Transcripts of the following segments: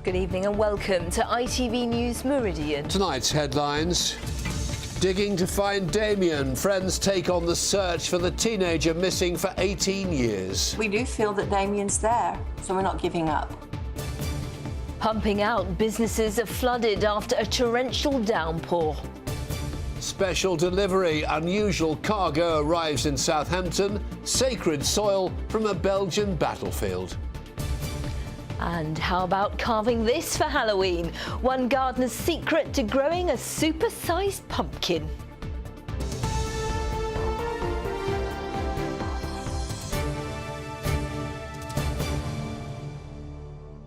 Good evening and welcome to ITV News Meridian. Tonight's headlines. Digging to find Damien. Friends take on the search for the teenager missing for 18 years. We do feel that Damien's there, so we're not giving up. Pumping out, businesses are flooded after a torrential downpour. Special delivery. Unusual cargo arrives in Southampton. Sacred soil from a Belgian battlefield. And how about carving this for Halloween? One gardener's secret to growing a super-sized pumpkin.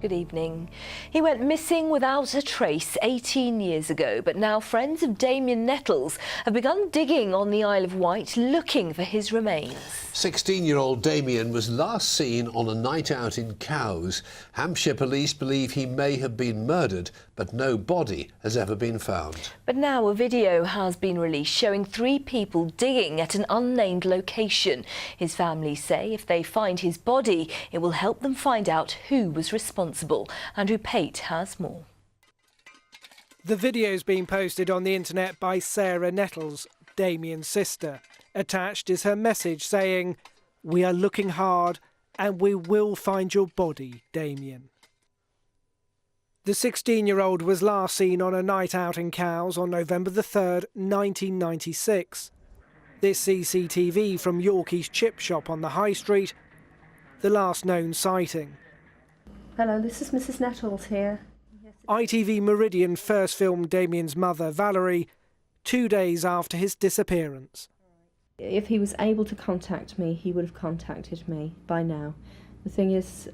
Good evening. He went missing without a trace 18 years ago, but now friends of Damien Nettles have begun digging on the Isle of Wight looking for his remains. 16-year-old Damien was last seen on a night out in Cowes. Hampshire police believe he may have been murdered, but no body has ever been found. But now a video has been released showing 3 people digging at an unnamed location. His family say if they find his body, it will help them find out who was responsible. Andrew Pate has more. The video's been posted on the internet by Sarah Nettles, Damien's sister. Attached is her message saying, "We are looking hard and we will find your body, Damien." The 16-year-old was last seen on a night out in Cowes on November the 3rd, 1996. This CCTV from Yorkie's chip shop on the High Street, the last known sighting. Hello, this is Mrs. Nettles here. ITV Meridian first filmed Damien's mother, Valerie, 2 days after his disappearance. If he was able to contact me, he would have contacted me by now. The thing is,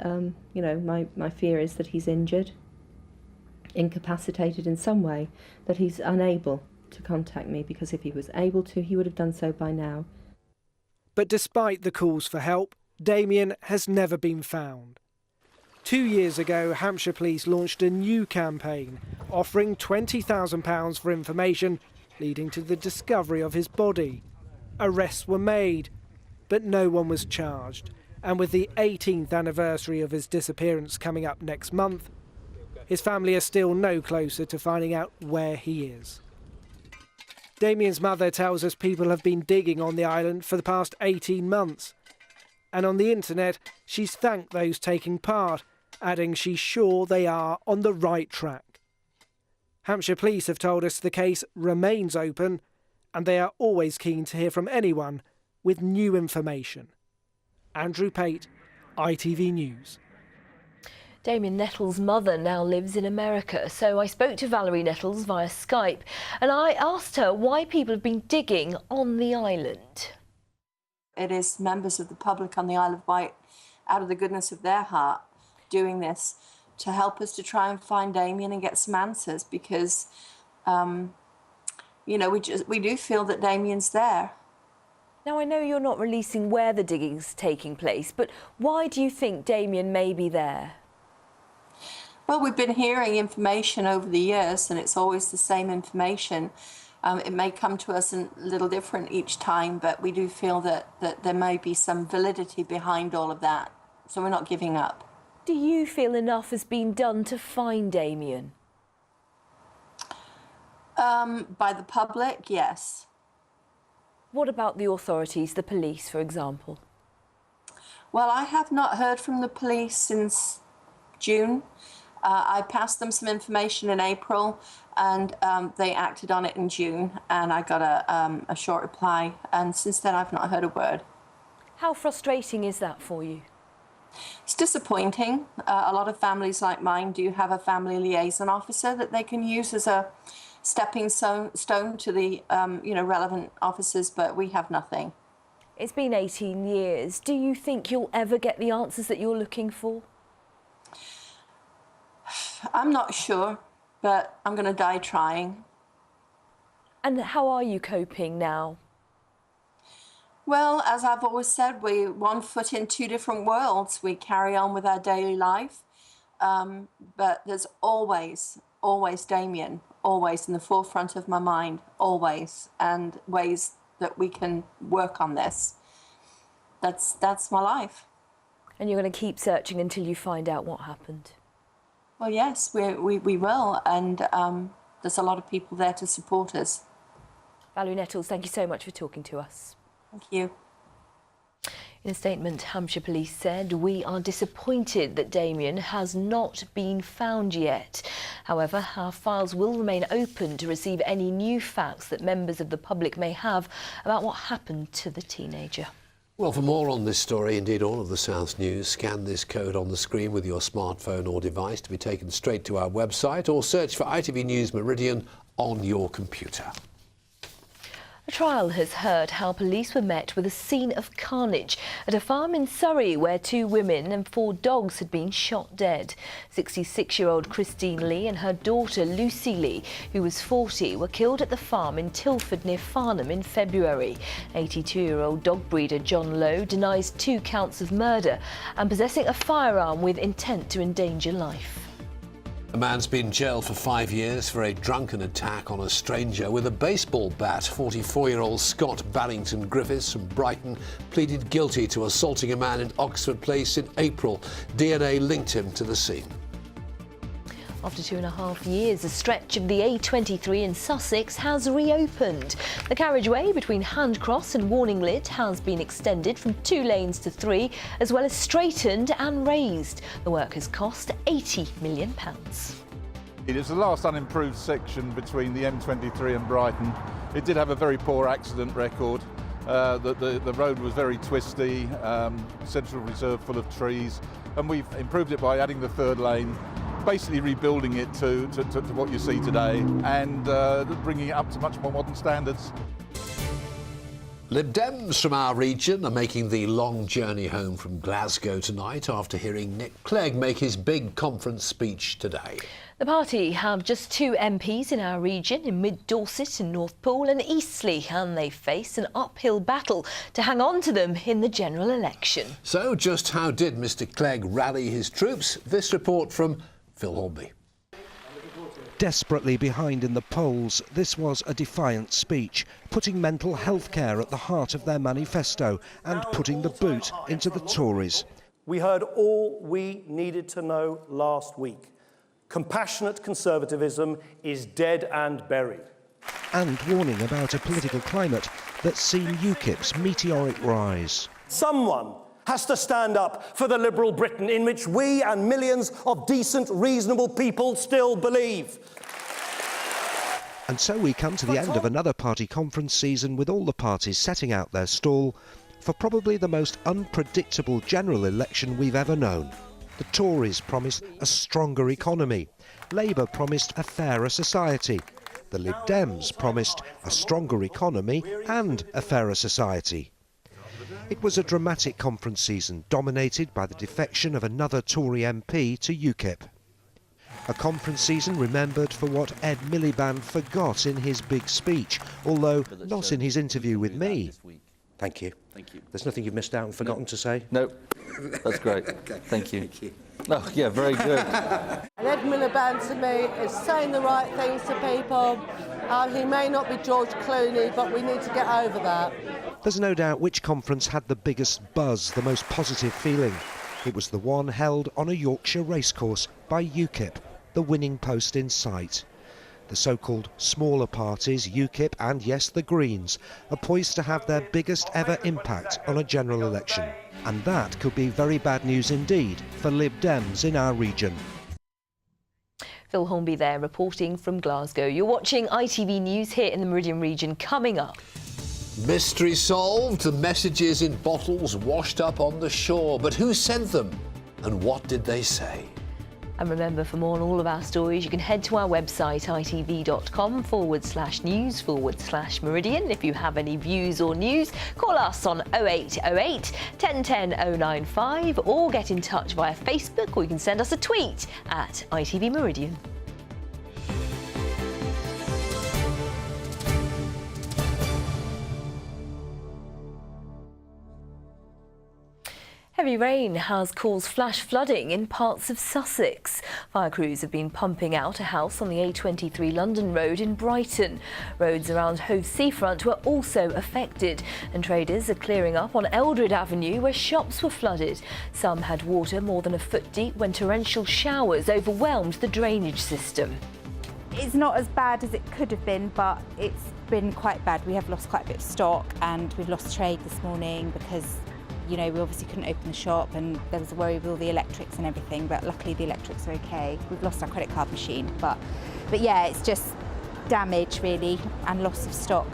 my fear is that he's injured, incapacitated in some way, that he's unable to contact me, because if he was able to, he would have done so by now. But despite the calls for help, Damien has never been found. 2 years ago, Hampshire police launched a new campaign offering £20,000 for information, leading to the discovery of his body. Arrests were made, but no one was charged. And with the 18th anniversary of his disappearance coming up next month, his family are still no closer to finding out where he is. Damien's mother tells us people have been digging on the island for the past 18 months. And on the internet, she's thanked those taking part, adding she's sure they are on the right track. Hampshire police have told us the case remains open, and they are always keen to hear from anyone with new information. Andrew Pate, ITV News. Damien Nettles' mother now lives in America, so I spoke to Valerie Nettles via Skype and I asked her why people have been digging on the island. It is members of the public on the Isle of Wight, out of the goodness of their heart, doing this to help us to try and find Damien and get some answers, because we do feel that Damien's there. Now, I know you're not releasing where the digging's taking place, but why do you think Damien may be there? Well, we've been hearing information over the years, and it's always the same information. It may come to us a little different each time, but we do feel that there may be some validity behind all of that, so we're not giving up. Do you feel enough has been done to find Damien? By the public, yes. What about the authorities, the police, for example? Well, I have not heard from the police since June. I passed them some information in April, and they acted on it in June, and I got a short reply, and since then I've not heard a word. How frustrating is that for you? It's disappointing. A lot of families like mine do have a family liaison officer that they can use as a stepping stone to the relevant officers, but we have nothing. It's been 18 years. Do you think you'll ever get the answers that you're looking for? I'm not sure, but I'm going to die trying. And how are you coping now? Well, as I've always said, we're 1 foot in 2 different worlds. We carry on with our daily life, but there's always Damien, always in the forefront of my mind, always, and ways that we can work on this. That's my life. And you're going to keep searching until you find out what happened? Well, yes, we will, and there's a lot of people there to support us. Damien Nettles, thank you so much for talking to us. Thank you. In a statement, Hampshire Police said, "We are disappointed that Damien has not been found yet. However, our files will remain open to receive any new facts that members of the public may have about what happened to the teenager." Well, for more on this story, indeed all of the South News, scan this code on the screen with your smartphone or device to be taken straight to our website, or search for ITV News Meridian on your computer. A trial has heard how police were met with a scene of carnage at a farm in Surrey where 2 women and 4 dogs had been shot dead. 66-year-old Christine Lee and her daughter Lucy Lee, who was 40, were killed at the farm in Tilford near Farnham in February. 82-year-old dog breeder John Lowe denies 2 counts of murder and possessing a firearm with intent to endanger life. A man's been jailed for 5 years for a drunken attack on a stranger with a baseball bat. 44-year-old Scott Barrington Griffiths from Brighton pleaded guilty to assaulting a man in Oxford Place in April. DNA linked him to the scene. After 2.5 years, a stretch of the A23 in Sussex has reopened. The carriageway between Handcross and Warninglid has been extended from 2 lanes to 3, as well as straightened and raised. The work has cost £80 million. It is the last unimproved section between the M23 and Brighton. It did have a very poor accident record. The road was very twisty, Central Reserve full of trees, and we've improved it by adding the 3rd lane, basically rebuilding it to what you see today, and bringing it up to much more modern standards. Lib Dems from our region are making the long journey home from Glasgow tonight after hearing Nick Clegg make his big conference speech today. The party have just 2 MPs in our region, in Mid Dorset and North Poole and Eastleigh, and they face an uphill battle to hang on to them in the general election. So just how did Mr Clegg rally his troops? This report from Phil Hornby. Desperately behind in the polls, this was a defiant speech, putting mental health care at the heart of their manifesto and putting the boot into the Tories. We heard all we needed to know last week. Compassionate conservatism is dead and buried. And warning about a political climate that's seen UKIP's meteoric rise. Someone has to stand up for the liberal Britain in which we and millions of decent, reasonable people still believe. And so we come to the end of another party conference season with all the parties setting out their stall for probably the most unpredictable general election we've ever known. The Tories promised a stronger economy. Labour promised a fairer society. The Lib Dems promised a stronger economy and a fairer society. It was a dramatic conference season dominated by the defection of another Tory MP to UKIP. A conference season remembered for what Ed Miliband forgot in his big speech, although not in his interview with me. Thank you. Thank you. There's nothing you've missed out and forgotten to say? No, that's great. Okay. Thank you. Thank you. Oh, yeah, very good. And Ed Miliband to me is saying the right things to people. He may not be George Clooney, but we need to get over that. There's no doubt which conference had the biggest buzz, the most positive feeling. It was the one held on a Yorkshire racecourse by UKIP, the winning post in sight. The so-called smaller parties, UKIP and, yes, the Greens, are poised to have their biggest ever impact on a general election. And that could be very bad news indeed for Lib Dems in our region. Phil Hornby there reporting from Glasgow. You're watching ITV News here in the Meridian region. Coming up. Mystery solved, the messages in bottles washed up on the shore. But who sent them and what did they say? And remember, for more on all of our stories, you can head to our website, itv.com/news/Meridian. If you have any views or news, call us on 0808 1010 095 or get in touch via Facebook, or you can send us a tweet at ITV Meridian. Heavy rain has caused flash flooding in parts of Sussex. Fire crews have been pumping out a house on the A23 London Road in Brighton. Roads around Hove Seafront were also affected, and traders are clearing up on Eldred Avenue where shops were flooded. Some had water more than a foot deep when torrential showers overwhelmed the drainage system. It's not as bad as it could have been, but it's been quite bad. We have lost quite a bit of stock and we've lost trade this morning because, you know, we obviously couldn't open the shop and there was a worry with all the electrics and everything, but luckily the electrics are okay. We've lost our credit card machine, but yeah, it's just damage really and loss of stock.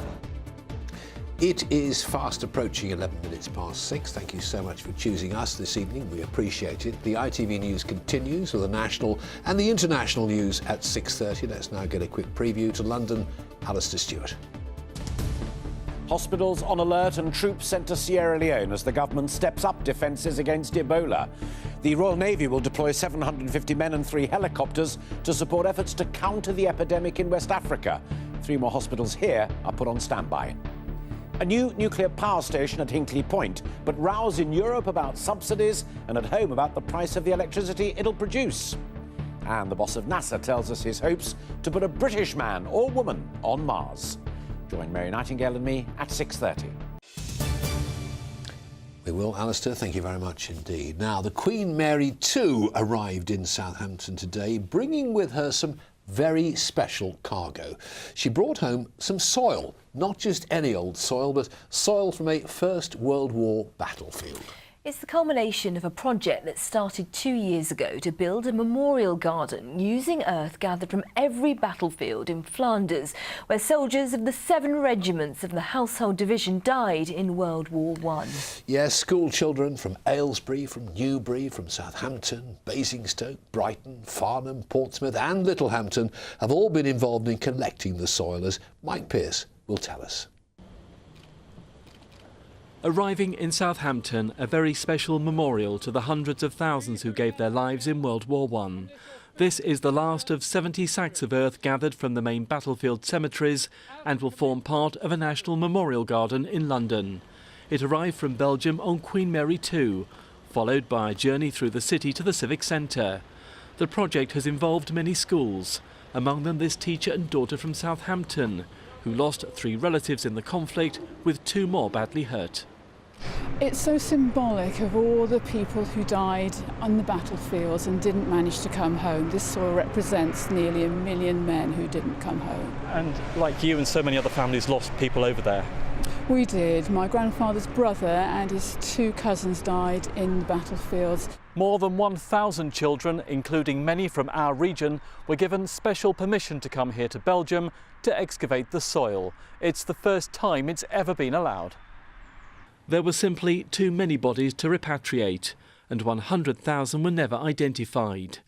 It is fast approaching 11 minutes past 6. Thank you so much for choosing us this evening. We appreciate it. The ITV News continues with the national and the international news at 6:30. Let's now get a quick preview to London. Alistair Stewart. Hospitals on alert and troops sent to Sierra Leone as the government steps up defences against Ebola. The Royal Navy will deploy 750 men and 3 helicopters to support efforts to counter the epidemic in West Africa. 3 more hospitals here are put on standby. A new nuclear power station at Hinkley Point, but rows in Europe about subsidies and at home about the price of the electricity it'll produce. And the boss of NASA tells us his hopes to put a British man or woman on Mars. Join Mary Nightingale and me at 6:30. We will, Alistair. Thank you very much indeed. Now, the Queen Mary 2 arrived in Southampton today, bringing with her some very special cargo. She brought home some soil, not just any old soil, but soil from a First World War battlefield. It's the culmination of a project that started 2 years ago to build a memorial garden using earth gathered from every battlefield in Flanders, where soldiers of the 7 regiments of the Household Division died in World War I. Yes, school children from Aylesbury, from Newbury, from Southampton, Basingstoke, Brighton, Farnham, Portsmouth and Littlehampton have all been involved in collecting the soil, as Mike Pearce will tell us. Arriving in Southampton, a very special memorial to the hundreds of thousands who gave their lives in World War I. This is the last of 70 sacks of earth gathered from the main battlefield cemeteries and will form part of a national memorial garden in London. It arrived from Belgium on Queen Mary 2, followed by a journey through the city to the Civic Centre. The project has involved many schools, among them this teacher and daughter from Southampton, who lost 3 relatives in the conflict, with 2 more badly hurt. It's so symbolic of all the people who died on the battlefields and didn't manage to come home. This soil represents nearly 1 million men who didn't come home. And like you and so many other families lost people over there. We did. My grandfather's brother and his 2 cousins died in the battlefields. More than 1,000 children, including many from our region, were given special permission to come here to Belgium to excavate the soil. It's the first time it's ever been allowed. There were simply too many bodies to repatriate, and 100,000 were never identified.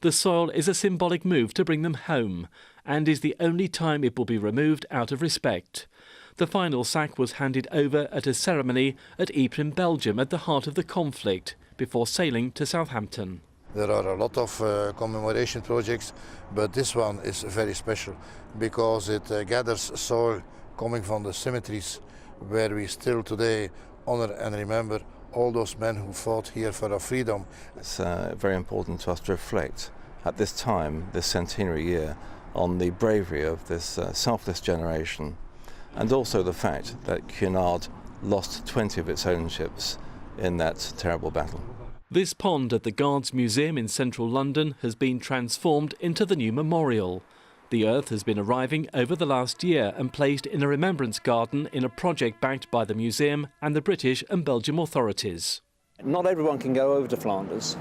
The soil is a symbolic move to bring them home, and is the only time it will be removed out of respect. The final sack was handed over at a ceremony at Ypres in Belgium at the heart of the conflict, before sailing to Southampton. There are a lot of commemoration projects, but this one is very special because it gathers soil coming from the cemeteries where we still today honor and remember all those men who fought here for our freedom. It's very important to us to reflect at this time, this centenary year, on the bravery of this selfless generation, and also the fact that Cunard lost 20 of its own ships in that terrible battle. This pond at the Guards Museum in central London has been transformed into the new memorial. The earth has been arriving over the last year and placed in a remembrance garden in a project backed by the museum and the British and Belgian authorities. Not everyone can go over to Flanders,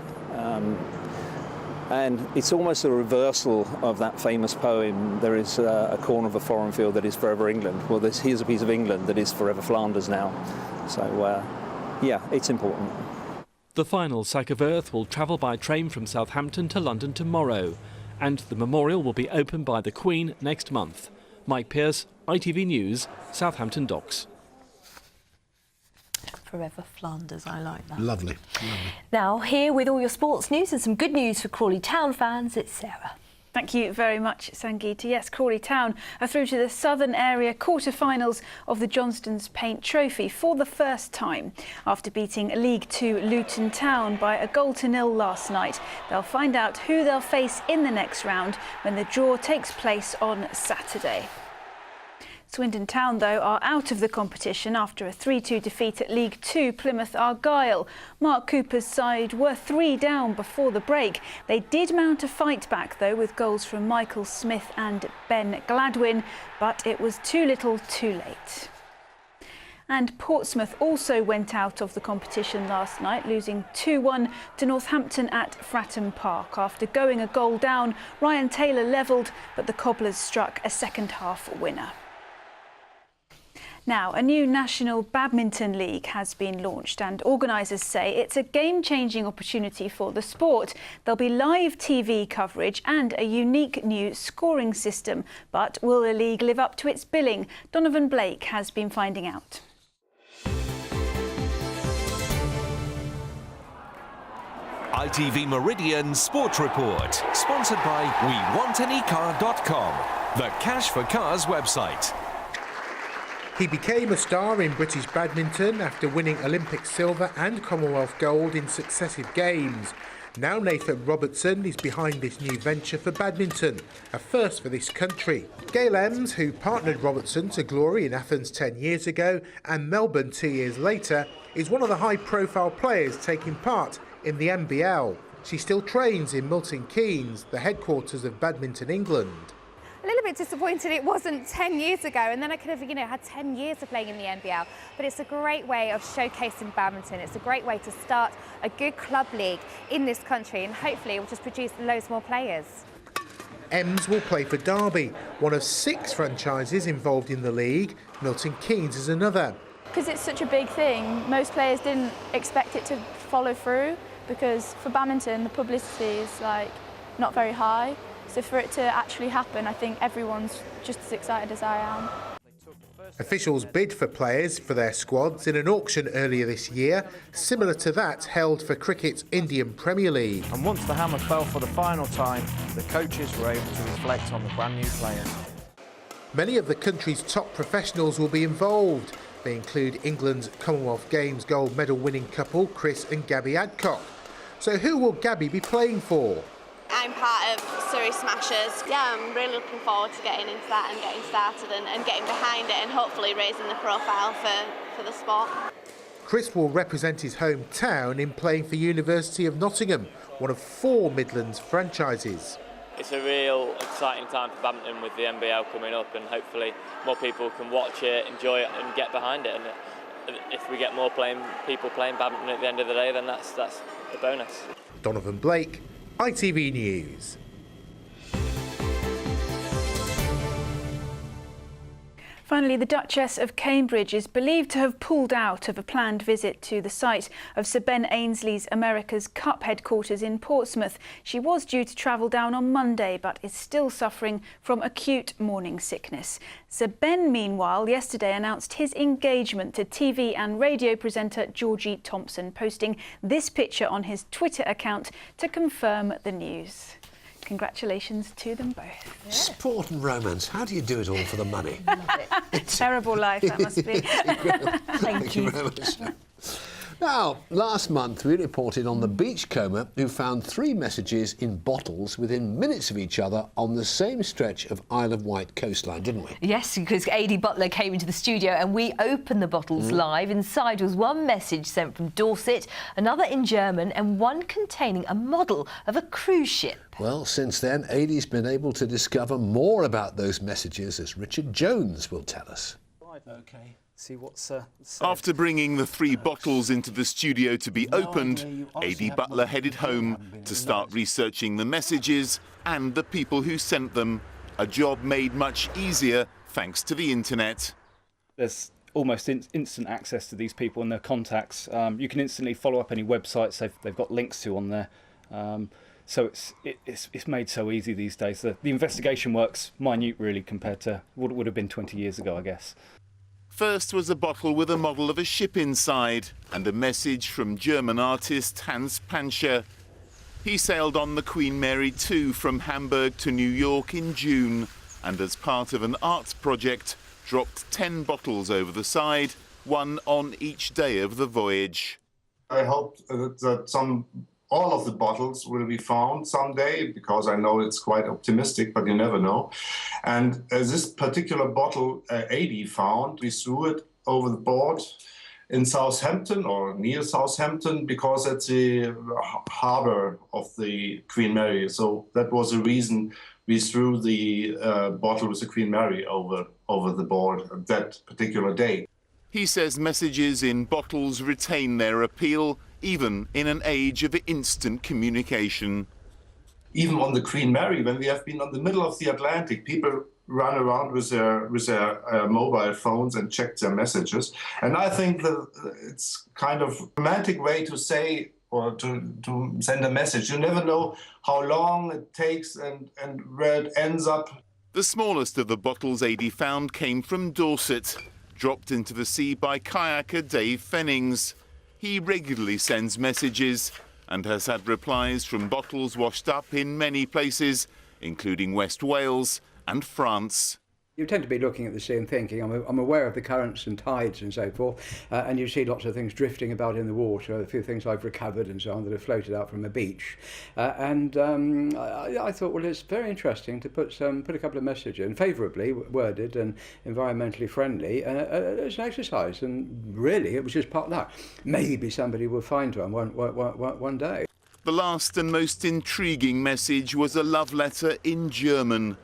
and it's almost a reversal of that famous poem, there is a corner of a foreign field that is forever England. Well, here's a piece of England that is forever Flanders now. So, yeah, it's important. The final sack of earth will travel by train from Southampton to London tomorrow, and the memorial will be opened by the Queen next month. Mike Pearce, ITV News, Southampton Docks. Forever Flanders, I like that. Lovely. Now, here with all your sports news and some good news for Crawley Town fans, it's Sarah. Thank you very much, Sangeeta. Yes, Crawley Town are through to the Southern Area quarter-finals of the Johnston's Paint Trophy for the first time. After beating League 2 Luton Town by a 0-0 last night, they'll find out who they'll face in the next round when the draw takes place on Saturday. Swindon Town, though, are out of the competition after a 3-2 defeat at League 2 Plymouth Argyle. Mark Cooper's side were 3 down before the break. They did mount a fight back, though, with goals from Michael Smith and Ben Gladwin, but it was too little too late. And Portsmouth also went out of the competition last night, losing 2-1 to Northampton at Fratton Park. After going a goal down, Ryan Taylor levelled, but the Cobblers struck a second-half winner. Now, a new National Badminton League has been launched and organisers say it's a game-changing opportunity for the sport. There'll be live TV coverage and a unique new scoring system. But will the league live up to its billing? Donovan Blake has been finding out. ITV Meridian Sport Report, sponsored by WeWantAnyCar.com, the Cash for Cars website. He became a star in British badminton after winning Olympic silver and Commonwealth gold in successive games. Now Nathan Robertson is behind this new venture for badminton, a first for this country. Gail Ems, who partnered Robertson to glory in Athens 10 years ago and Melbourne 2 years later, is one of the high-profile players taking part in the NBL. She still trains in Milton Keynes, the headquarters of Badminton England. A little bit disappointed it wasn't 10 years ago, and then I could have, had 10 years of playing in the NBL. But it's a great way of showcasing badminton. It's a great way to start a good club league in this country, and hopefully it will just produce loads more players. Ems will play for Derby, one of 6 franchises involved in the league. Milton Keynes is another. Because it's such a big thing, most players didn't expect it to follow through, because for badminton the publicity is not very high. So for it to actually happen, I think everyone's just as excited as I am. Officials bid for players for their squads in an auction earlier this year, similar to that held for cricket's Indian Premier League. And once the hammer fell for the final time, the coaches were able to reflect on the brand new players. Many of the country's top professionals will be involved. They include England's Commonwealth Games gold medal winning couple Chris and Gabby Adcock. So who will Gabby be playing for? I'm part of Surrey Smashers. Yeah, I'm really looking forward to getting into that and getting started and getting behind it and hopefully raising the profile for the sport. Chris will represent his hometown in playing for University of Nottingham, one of 4 Midlands franchises. It's a real exciting time for badminton with the NBL coming up, and hopefully more people can watch it, enjoy it and get behind it. And if we get more people playing badminton at the end of the day, then that's a bonus. Donovan Blake, ITV News. Finally, the Duchess of Cambridge is believed to have pulled out of a planned visit to the site of Sir Ben Ainsley's America's Cup headquarters in Portsmouth. She was due to travel down on Monday, but is still suffering from acute morning sickness. Sir Ben, meanwhile, yesterday announced his engagement to TV and radio presenter Georgie Thompson, posting this picture on his Twitter account to confirm the news. Congratulations to them both. Yeah. Sport and romance. How do you do it all for the money? Terrible life that must be. Thank you very much. Now, last month we reported on the beachcomber who found 3 messages in bottles within minutes of each other on the same stretch of Isle of Wight coastline, didn't we? Yes, because AD Butler came into the studio and we opened the bottles live. Inside was one message sent from Dorset, another in German and one containing a model of a cruise ship. Well, since then, AD's been able to discover more about those messages, as Richard Jones will tell us. OK. See what's After bringing the 3 bottles into the studio to be opened, AD Butler headed home to start researching the messages and the people who sent them, a job made much easier thanks to the internet. There's almost instant access to these people and their contacts. You can instantly follow up any websites they've got links to on there. So it's made so easy these days. The investigation work's minute, really, compared to what it would have been 20 years ago, I guess. First was a bottle with a model of a ship inside and a message from German artist Hans Pancher. He sailed on the Queen Mary 2 from Hamburg to New York in June, and as part of an arts project, dropped 10 bottles over the side, one on each day of the voyage. I hope that all of the bottles will be found someday, because I know it's quite optimistic, but you never know. And this particular bottle, 80 found, we threw it over the board in Southampton, or near Southampton, because that's the harbour of the Queen Mary. So that was the reason we threw the bottle with the Queen Mary over the board that particular day. He says messages in bottles retain their appeal, even in an age of instant communication. Even on the Queen Mary, when we have been on the middle of the Atlantic, people run around with their mobile phones and check their messages. And I think that it's kind of a romantic way to say, or to send a message. You never know how long it takes and where it ends up. The smallest of the bottles AD found came from Dorset, dropped into the sea by kayaker Dave Fennings. He regularly sends messages and has had replies from bottles washed up in many places, including West Wales and France. You tend to be looking at the sea and thinking, I'm aware of the currents and tides and so forth, and you see lots of things drifting about in the water, a few things I've recovered and so on that have floated out from a beach. I thought, well, it's very interesting to put a couple of messages in, favourably worded and environmentally friendly, as an exercise, and really it was just part of that. Maybe somebody will find one day. The last and most intriguing message was a love letter in German.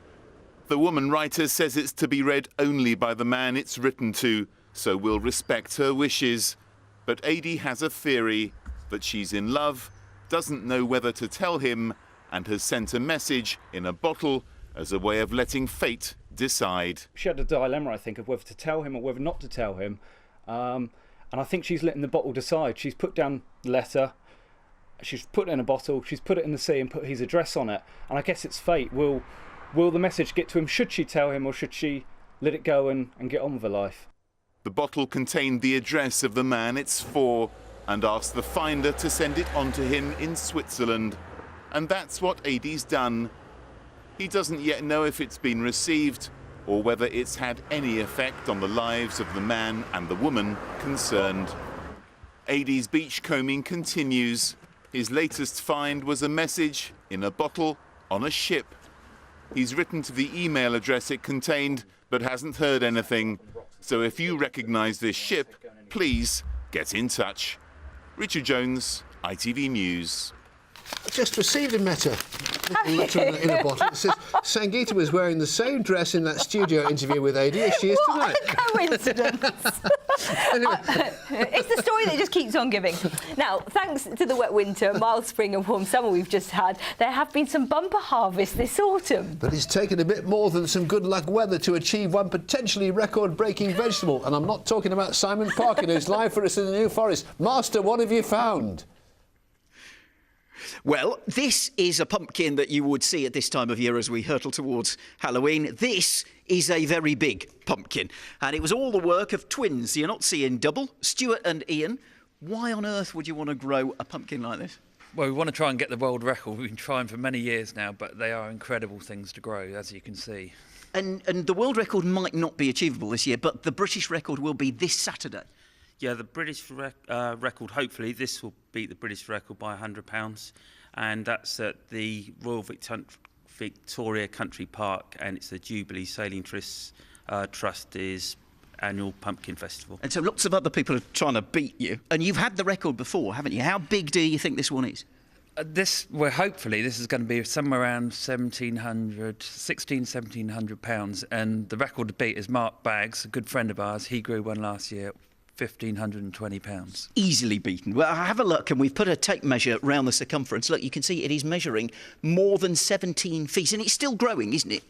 The woman writer says it's to be read only by the man it's written to, so we'll respect her wishes. But Adi has a theory that she's in love, doesn't know whether to tell him, and has sent a message in a bottle as a way of letting fate decide. She had a dilemma, I think, of whether to tell him or whether not to tell him. And I think she's letting the bottle decide. She's put down the letter, she's put it in a bottle, she's put it in the sea and put his address on it. And I guess it's fate. Will the message get to him? Should she tell him, or should she let it go and get on with her life? The bottle contained the address of the man it's for and asked the finder to send it on to him in Switzerland. And that's what Adi's done. He doesn't yet know if it's been received or whether it's had any effect on the lives of the man and the woman concerned. Adi's beachcombing continues. His latest find was a message in a bottle on a ship. He's written to the email address it contained, but hasn't heard anything. So if you recognise this ship, please get in touch. Richard Jones, ITV News. Just received a letter in a bottle. It says Sangeeta was wearing the same dress in that studio interview with Adi as she is tonight. What a coincidence! It's the story that just keeps on giving. Now, thanks to the wet winter, mild spring and warm summer we've just had, there have been some bumper harvests this autumn. But it's taken a bit more than some good luck weather to achieve one potentially record-breaking vegetable. And I'm not talking about Simon Parkin, who's live for us in the New Forest. Master, what have you found? Well, this is a pumpkin that you would see at this time of year as we hurtle towards Halloween. This is a very big pumpkin, and it was all the work of twins. You're not seeing double. Stuart and Ian, why on earth would you want to grow a pumpkin like this? Well, we want to try and get the world record. We've been trying for many years now, but they are incredible things to grow, as you can see. And the world record might not be achievable this year, but the British record will be this Saturday. Yeah, the British record, hopefully, this will beat the British record by £100, and that's at the Royal Victoria Country Park, and it's the Jubilee Sailing Trust's annual pumpkin festival. And so lots of other people are trying to beat you, and you've had the record before, haven't you? How big do you think this one is? Hopefully this is going to be somewhere around £1,700, and the record to beat is Mark Baggs, a good friend of ours. He grew one last year. £1,520. Easily beaten. Well, have a look, and we've put a tape measure around the circumference. Look, you can see it is measuring more than 17 feet, and it's still growing, isn't it?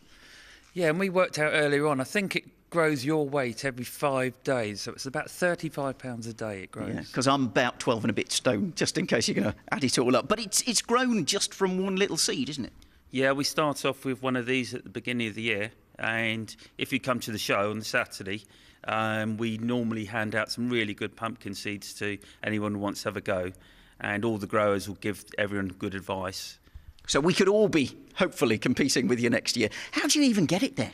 Yeah, and we worked out earlier on, I think it grows your weight every 5 days, so it's about £35 a day it grows. Yeah, because I'm about 12 and a bit stone, just in case you're going to add it all up. But it's grown just from one little seed, isn't it? Yeah, we start off with one of these at the beginning of the year, and if you come to the show on the Saturday, we normally hand out some really good pumpkin seeds to anyone who wants to have a go. and all the growers will give everyone good advice. So we could all be, hopefully, competing with you next year. How do you even get it there?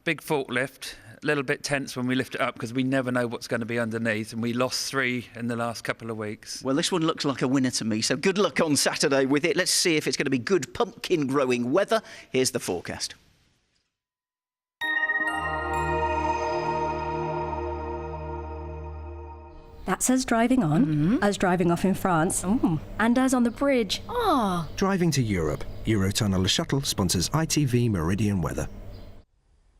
Big forklift, a little bit tense when we lift it up because we never know what's going to be underneath, and we lost 3 in the last couple of weeks. Well, this one looks like a winner to me, so good luck on Saturday with it. Let's see if it's going to be good pumpkin growing weather. Here's the forecast. That's us driving on, us driving off in France, and us on the bridge. Driving to Europe. Eurotunnel Shuttle sponsors ITV Meridian weather.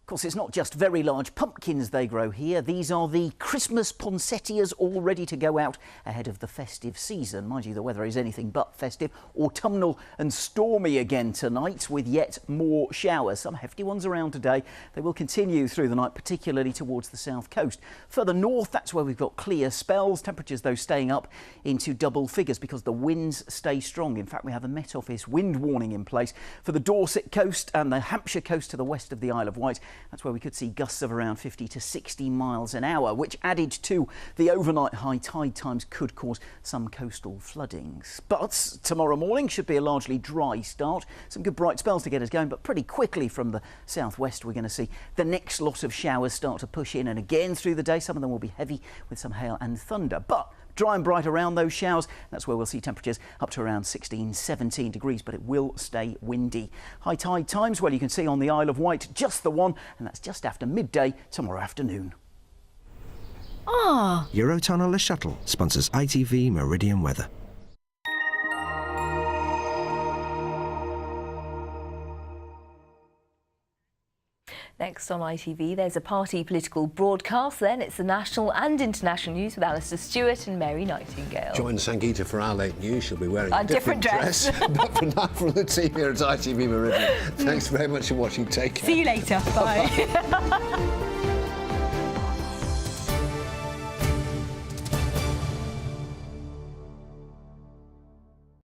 Of course, it's not just very large pumpkins they grow here. These are the Christmas poinsettias, all ready to go out ahead of the festive season. Mind you, the weather is anything but festive. Autumnal and stormy again tonight with yet more showers. Some hefty ones around today. They will continue through the night, particularly towards the south coast. Further north, that's where we've got clear spells. Temperatures, though, staying up into double figures because the winds stay strong. In fact, we have a Met Office wind warning in place for the Dorset coast and the Hampshire coast to the west of the Isle of Wight. That's where we could see gusts of around 50 to 60 miles an hour, which added to the overnight high tide times could cause some coastal floodings. But tomorrow morning should be a largely dry start. Some good bright spells to get us going, but pretty quickly from the southwest we're going to see the next lot of showers start to push in, and again through the day some of them will be heavy with some hail and thunder. But dry and bright around those showers. That's where we'll see temperatures up to around 16, 17 degrees, but it will stay windy. High tide times, well, you can see on the Isle of Wight, just the one, and that's just after midday tomorrow afternoon. Eurotunnel Shuttle sponsors ITV Meridian weather. Next on ITV, there's a party political broadcast. Then it's the national and international news with Alistair Stewart and Mary Nightingale. Join Sangeeta for our late news. She'll be wearing A a different dress. But for now, from the team here at ITV Meridian, thanks very much for watching. Take care. See you later. Bye.